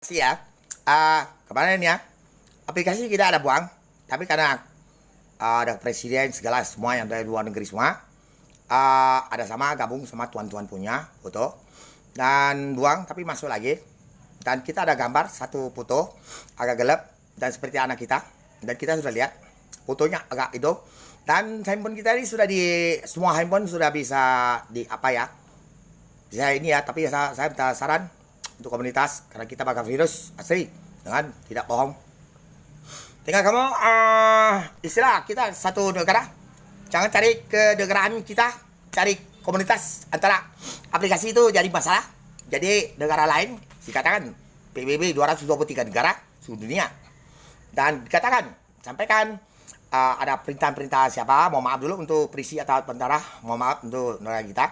Sih ya, kemarin ya, aplikasi kita ada buang, tapi karena ada presiden segala semua yang dari luar negeri semua, ada sama gabung sama tuan-tuan punya foto dan buang, tapi masuk lagi. Dan kita ada gambar satu foto agak gelap dan seperti anak kita, dan kita sudah lihat fotonya agak itu. Dan handphone kita ini sudah di semua handphone sudah bisa di apa ya? Bisa ini ya, tapi saya minta saran untuk komunitas karena kita bakal virus asli dengan tidak bohong. Tinggal kamu istilah kita satu negara, jangan cari kenegaraan kita, cari komunitas antara aplikasi itu jadi masalah. Jadi negara lain dikatakan PBB 223 negara seluruh dunia dan dikatakan sampaikan ada perintah-perintah siapa, mohon maaf dulu untuk polisi atau tentara, mohon maaf untuk negara kita,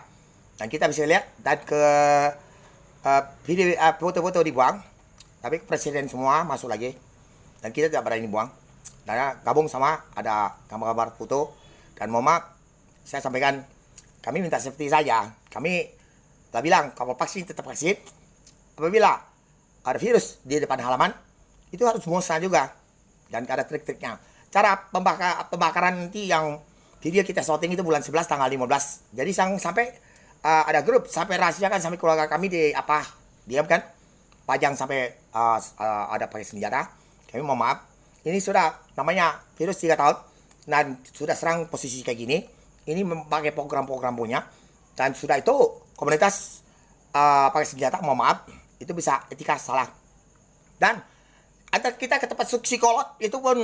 dan kita bisa lihat dan ke video foto-foto dibuang, tapi presiden semua masuk lagi dan kita tidak berani buang karena gabung sama ada gambar-gambar foto. Dan mohon maaf saya sampaikan, kami minta seperti saja, kami tak bilang kalau vaksin tetap vaksin, apabila ada virus di depan halaman itu harus musnah juga dan ada trik-triknya. Cara pembakaran nanti yang video kita syuting itu bulan 11 tanggal 15, jadi sampai ada grup sampai rahasiakan sampai keluarga kami di apa diam kan, pajang sampai ada pakai senjata. Kami mohon maaf, ini sudah namanya virus 3 tahun dan sudah serang posisi kayak gini, ini memakai program-program punya, dan sudah itu komunitas pakai senjata, mohon maaf itu bisa etika salah. Dan antar kita ke tempat psikolog itu pun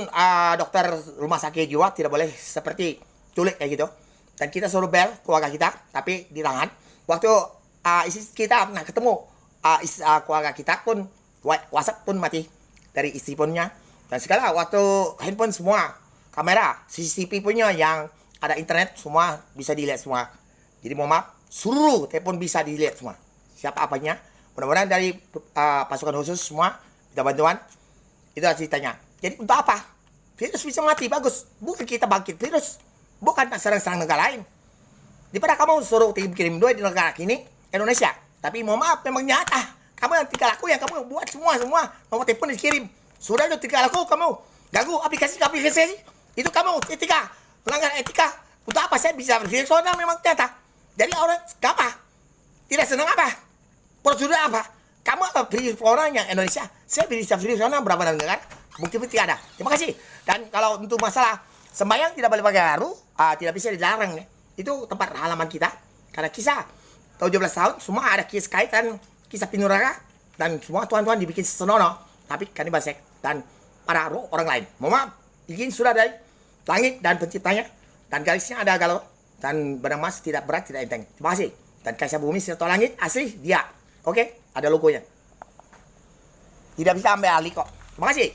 dokter rumah sakit jiwa tidak boleh seperti culik kayak gitu. Dan kita suruh bel keluarga kita, tapi di tangan. Waktu istri kita pernah ketemu keluarga kita pun WhatsApp pun mati dari istri punnya. Dan segala waktu handphone semua, kamera, CCTV punya yang ada internet semua bisa dilihat semua. Jadi mohon maaf, seluruh telepon bisa dilihat semua. Siapa apanya? Mudah-mudahan dari pasukan khusus semua minta bantuan. Itu ceritanya. Jadi untuk apa? Virus bisa mati, bagus. Bukan kita bangkit virus. Bukan serang-serang negara lain. Daripada kamu suruh kirim duit di negara ini, Indonesia. Tapi mohon maaf, memang nyata. Kamu yang tinggal laku yang kamu buat semua. Nomor telepon dikirim. Sudah itu tinggal laku kamu. Ganggu aplikasi. Itu kamu etika. Melanggar etika. Untuk apa saya bisa berpikir soalnya memang nyata. Jadi orang apa? Tidak senang apa? Prosedur apa? Kamu apa beri orang yang Indonesia? Saya bisa beri sana berapa negara? Bukti-bukti ada. Terima kasih. Dan kalau untuk masalah sembahyang tidak boleh pakai garu, tidak bisa dilarang ya. Itu tempat halaman kita. Karena kisah 17 tahun semua ada kisah kaitan kisah pinuraka dan semua tuan-tuan dibikin senono, tapi kanibal seks dan para roh orang lain. Mohon maaf, izin sudah dari langit dan penciptanya dan garisnya ada galau dan benang emas tidak berat tidak enteng. Terima kasih. Dan kaisar bumi serta langit asli dia. Oke, ada logonya. Tidak bisa ambil alih kok. Terima kasih.